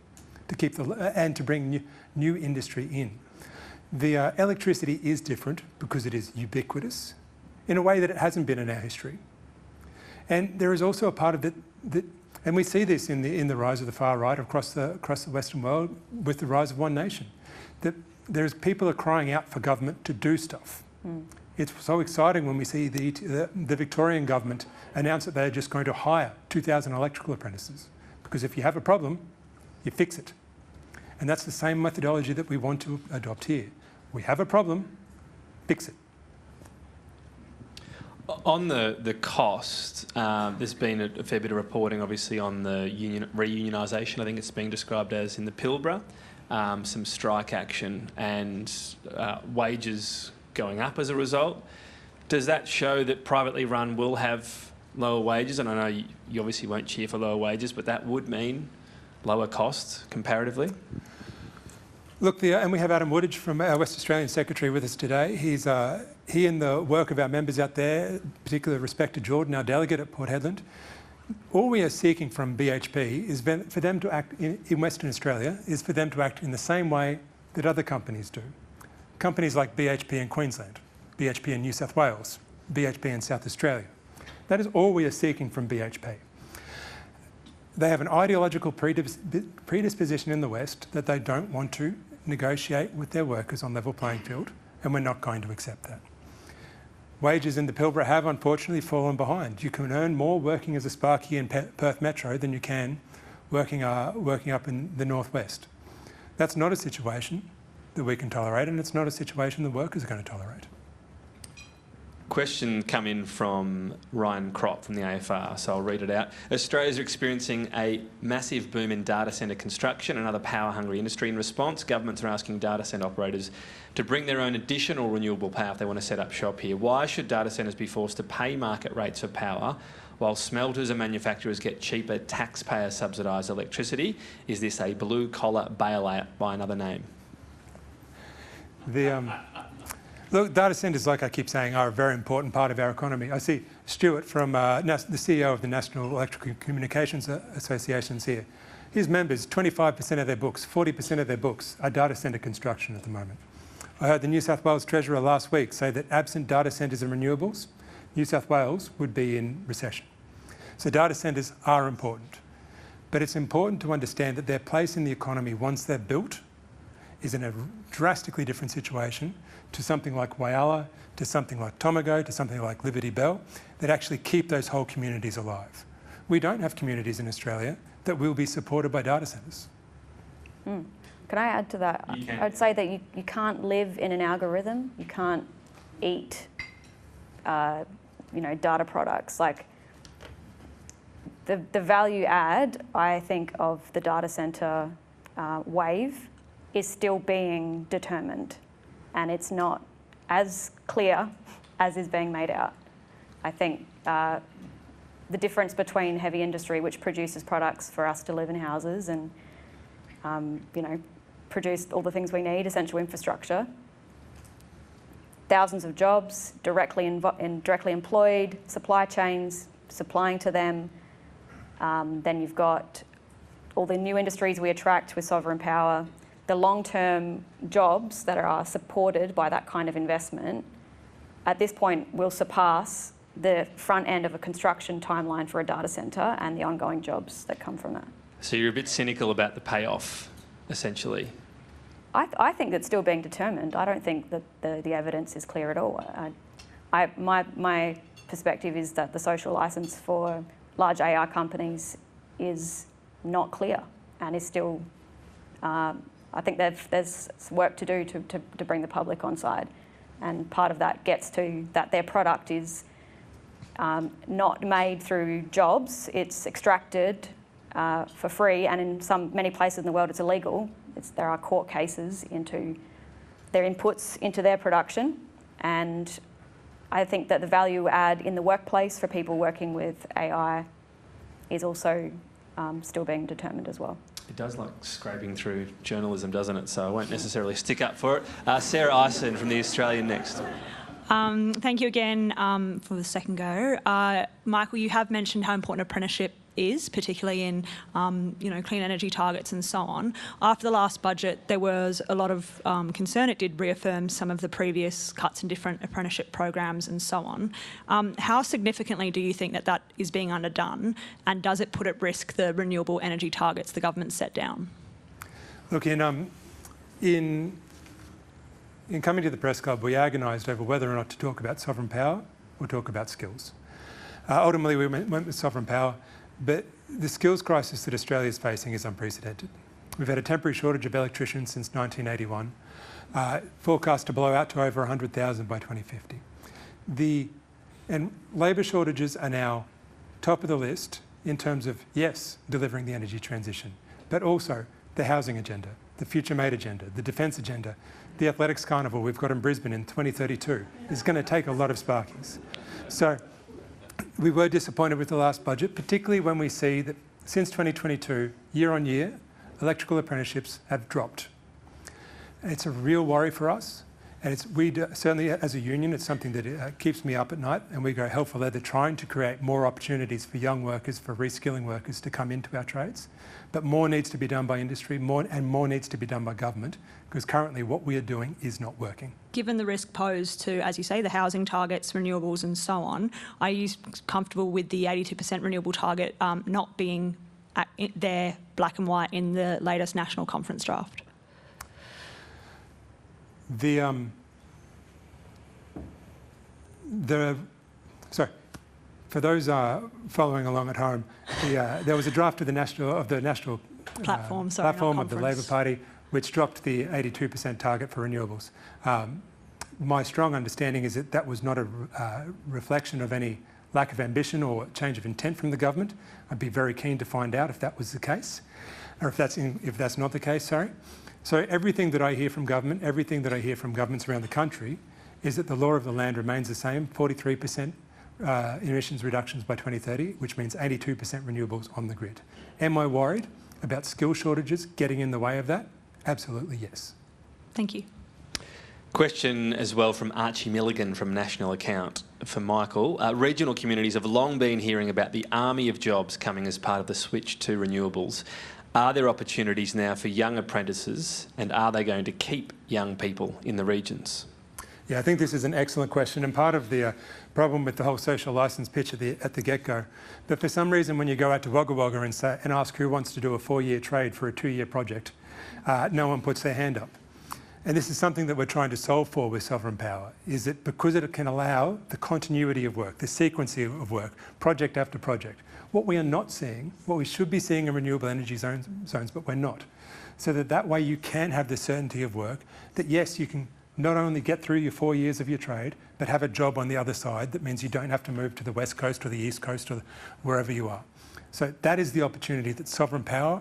and to bring new industry in. The electricity is different because it is ubiquitous in a way that it hasn't been in our history. And there is also a part of it that, and we see this in the rise of the far right across the Western world with the rise of One Nation, that people are crying out for government to do stuff. It's so exciting when we see the Victorian government announce that they're just going to hire 2,000 electrical apprentices, because if you have a problem, you fix it. And that's the same methodology that we want to adopt here. We have a problem, fix it. On the cost, there's been a fair bit of reporting, obviously, on the reunionisation, I think it's being described as, in the Pilbara, some strike action and wages going up as a result. Does that show that privately run will have lower wages? And I know you obviously won't cheer for lower wages, but that would mean lower costs comparatively? Look, and we have Adam Woodage from our West Australian Secretary with us today. He and the work of our members out there, particularly respect to Jordan, our delegate at Port Hedland, all we are seeking from BHP is for them to act in Western Australia, is for them to act in the same way that other companies do. Companies like BHP in Queensland, BHP in New South Wales, BHP in South Australia. That is all we are seeking from BHP. They have an ideological predisposition in the West that they don't want to negotiate with their workers on level playing field, and we're not going to accept that. Wages in the Pilbara have unfortunately fallen behind. You can earn more working as a sparky in Perth Metro than you can working up in the Northwest. That's not a situation that we can tolerate, and it's not a situation the workers are going to tolerate. Question come in from Ryan Crop from the AFR, so I'll read it out. Australia's experiencing a massive boom in data centre construction and other power-hungry industry. In response, governments are asking data centre operators to bring their own additional renewable power if they want to set up shop here. Why should data centres be forced to pay market rates for power while smelters and manufacturers get cheaper taxpayer-subsidised electricity? Is this a blue-collar bailout by another name? Look, data centres, like I keep saying, are a very important part of our economy. I see Stuart from the CEO of the National Electrical Communications Associations here. His members, 25% of their books, 40% of their books are data centre construction at the moment. I heard the New South Wales Treasurer last week say that absent data centres and renewables, New South Wales would be in recession. So data centres are important. But it's important to understand that their place in the economy once they're built is in a drastically different situation to something like Whyalla, to something like Tomago, to something like Liberty Bell, that actually keep those whole communities alive. We don't have communities in Australia that will be supported by data centres. Can I add to that? I'd say that you can't live in an algorithm. You can't eat, data products. Like the value add, I think, of the data centre wave is still being determined, and it's not as clear as is being made out. I think the difference between heavy industry, which produces products for us to live in houses and produce all the things we need, essential infrastructure, thousands of jobs, directly employed, supply chains, supplying to them. Then you've got all the new industries we attract with sovereign power, the long-term jobs that are supported by that kind of investment. at this point will surpass the front end of a construction timeline for a data centre and the ongoing jobs that come from that. So you're a bit cynical about the payoff, essentially. I think that's still being determined. I don't think that the evidence is clear at all. My perspective is that the social licence for large AI companies is not clear and is still, I think there's work to do to bring the public on side. And part of that gets to that their product is not made through jobs, it's extracted for free, and in many places in the world it's illegal. There are court cases into their inputs into their production, and I think that the value add in the workplace for people working with AI is also still being determined as well. It does like scraping through journalism, doesn't it? So I won't necessarily stick up for it. Sarah Ison from The Australian next. Thank you again for the second go. Michael, you have mentioned how important apprenticeship is, particularly in clean energy targets and so on. After the last budget, there was a lot of concern. It did reaffirm some of the previous cuts in different apprenticeship programs and so on. How significantly do you think that is being underdone, and does it put at risk the renewable energy targets the government set down? Look, in coming to the Press Club, we agonised over whether or not to talk about sovereign power or talk about skills. Ultimately, we went with sovereign power, but the skills crisis that Australia is facing is unprecedented. We've had a temporary shortage of electricians since 1981, forecast to blow out to over 100,000 by 2050. And labour shortages are now top of the list in terms of, yes, delivering the energy transition, but also the housing agenda, the future mate agenda, the defence agenda. The athletics carnival we've got in Brisbane in 2032 is going to take a lot of sparkies. So we were disappointed with the last budget, particularly when we see that since 2022, year on year, electrical apprenticeships have dropped. It's a real worry for us, and certainly as a union, it's something that keeps me up at night, and we go hell for leather trying to create more opportunities for young workers, for reskilling workers to come into our trades. But more needs to be done by industry, more needs to be done by government, because currently what we are doing is not working. Given the risk posed to, as you say, the housing targets, renewables and so on, are you comfortable with the 82% renewable target not being there black and white in the latest national conference draft? For those following along at home, there was a draft of the national platform of the Labor Party, which dropped the 82% target for renewables. My strong understanding is that was not a reflection of any lack of ambition or change of intent from the government. I'd be very keen to find out if that was the case, or if that's not the case. Sorry. So everything that I hear from government, everything that I hear from governments around the country, is that the law of the land remains the same: 43%. Emissions reductions by 2030, which means 82% renewables on the grid. Am I worried about skill shortages getting in the way of that? Absolutely yes. Thank you. Question as well from Archie Milligan from National Account for Michael. Regional communities have long been hearing about the army of jobs coming as part of the switch to renewables. Are there opportunities now for young apprentices, and are they going to keep young people in the regions? Yeah, I think this is an excellent question, and part of the problem with the whole social licence pitch at the get-go. But for some reason, when you go out to Wagga Wagga and ask who wants to do a 4-year trade for a 2-year project, no one puts their hand up. And this is something that we're trying to solve for with sovereign power, is that because it can allow the continuity of work, the sequencing of work, project after project. What we are not seeing, what we should be seeing in renewable energy zones, but we're not. So that way you can have the certainty of work, that yes, you can not only get through your 4 years of your trade, but have a job on the other side. That means you don't have to move to the West Coast or the East Coast or wherever you are. So that is the opportunity that sovereign power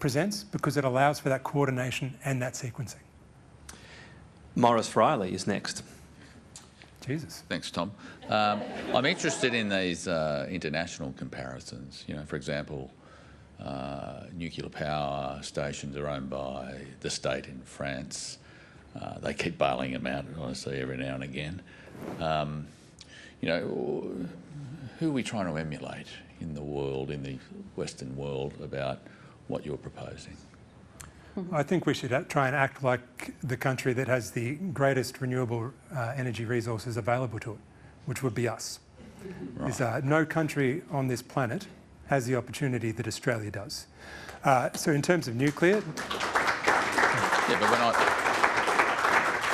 presents, because it allows for that coordination and that sequencing. Maurice Riley is next. Jesus. Thanks, Tom. I'm interested in these international comparisons. For example, nuclear power stations are owned by the state in France. They keep bailing them out, honestly, every now and again. Who are we trying to emulate in the world, in the Western world, about what you're proposing? I think we should try and act like the country that has the greatest renewable energy resources available to it, which would be us. Right. No country on this planet has the opportunity that Australia does. So in terms of nuclear... Yeah, but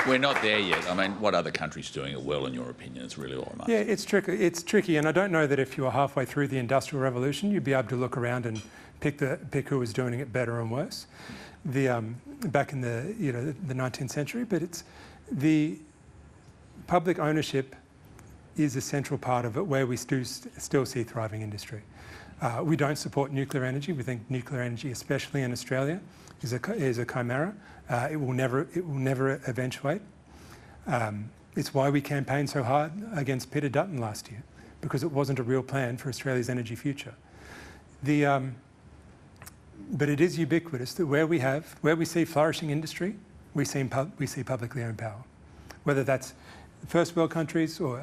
we're not there yet. I mean, what other countries doing it well, in your opinion? It's really all I'm asking. Yeah, it's tricky, and I don't know that if you were halfway through the Industrial Revolution, you'd be able to look around and pick who was doing it better and worse. Back in the 19th century, but it's the public ownership is a central part of it, where we still see thriving industry. We don't support nuclear energy. We think nuclear energy, especially in Australia, is a chimera. It will never eventuate. It's why we campaigned so hard against Peter Dutton last year, because it wasn't a real plan for Australia's energy future. But it is ubiquitous that where we see flourishing industry, we see publicly owned power, whether that's first world countries or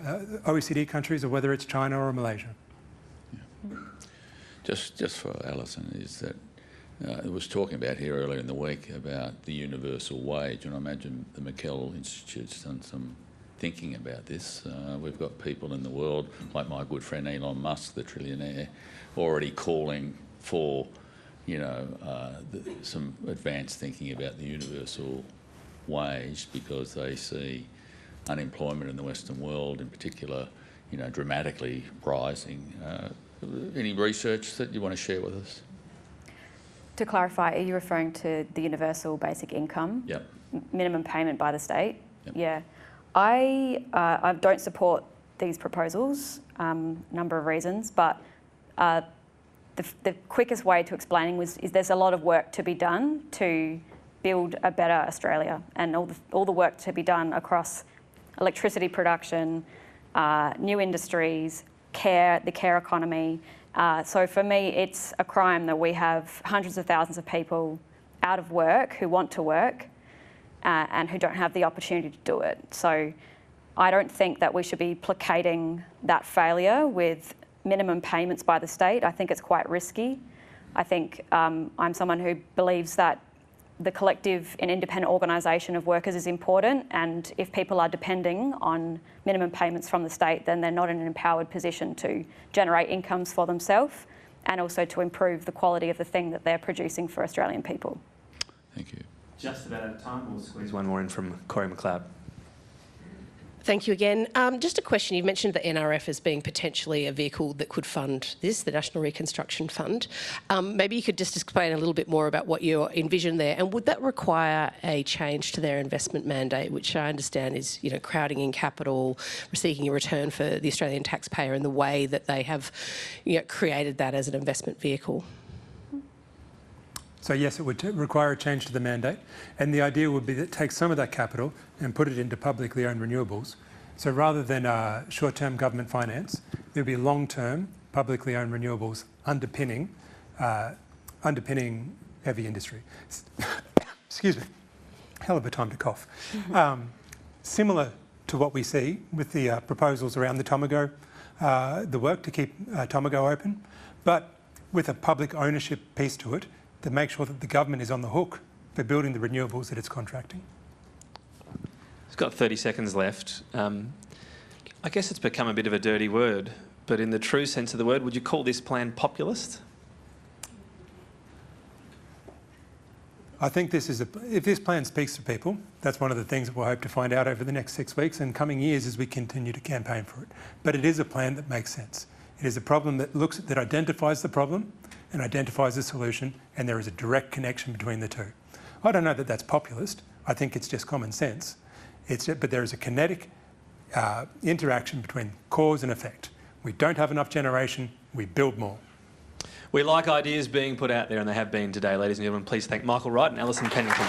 OECD countries, or whether it's China or Malaysia. Yeah. Just for Alison, is that it was talking about here earlier in the week about the universal wage, and I imagine the McKell Institute's done some thinking about this. We've got people in the world, like my good friend Elon Musk, the trillionaire, already calling for some advanced thinking about the universal wage, because they see unemployment in the Western world, in particular, dramatically rising. Any research that you want to share with us? To clarify, are you referring to the universal basic income? Yep. Minimum payment by the state? Yep. Yeah. I don't support these proposals, number of reasons, but the quickest way to explaining is there's a lot of work to be done to build a better Australia, and all the work to be done across electricity production, new industries, the care economy. So for me, it's a crime that we have hundreds of thousands of people out of work who want to work and who don't have the opportunity to do it. So I don't think that we should be placating that failure with minimum payments by the state. I think it's quite risky. I think I'm someone who believes that the collective and independent organisation of workers is important, and if people are depending on minimum payments from the state, then they're not in an empowered position to generate incomes for themselves and also to improve the quality of the thing that they're producing for Australian people. Thank you. Just about out of time. We'll squeeze one more in from Corey McLeod. Thank you again. Just a question. You've mentioned the NRF as being potentially a vehicle that could fund this, the National Reconstruction Fund. Maybe you could just explain a little bit more about what you envision there, and would that require a change to their investment mandate, which I understand is, crowding in capital, seeking a return for the Australian taxpayer in the way that they have, created that as an investment vehicle? So yes, it would require a change to the mandate, and the idea would be that take some of that capital and put it into publicly owned renewables. So rather than short-term government finance, there would be long-term publicly owned renewables underpinning heavy industry. Excuse me, hell of a time to cough. Similar to what we see with the proposals around the Tomago, the work to keep Tomago open, but with a public ownership piece to it, to make sure that the government is on the hook for building the renewables that it's contracting. It's got 30 seconds left. I guess it's become a bit of a dirty word, but in the true sense of the word, would you call this plan populist? I think if this plan speaks to people, that's one of the things that we'll hope to find out over the next 6 weeks and coming years as we continue to campaign for it. But it is a plan that makes sense. It is a problem that identifies the problem and identifies the solution, and there is a direct connection between the two. I don't know that that's populist. I think it's just common sense. But there is a kinetic interaction between cause and effect. We don't have enough generation, we build more. We like ideas being put out there, and they have been today, ladies and gentlemen. Please thank Michael Wright and Alison Pennington.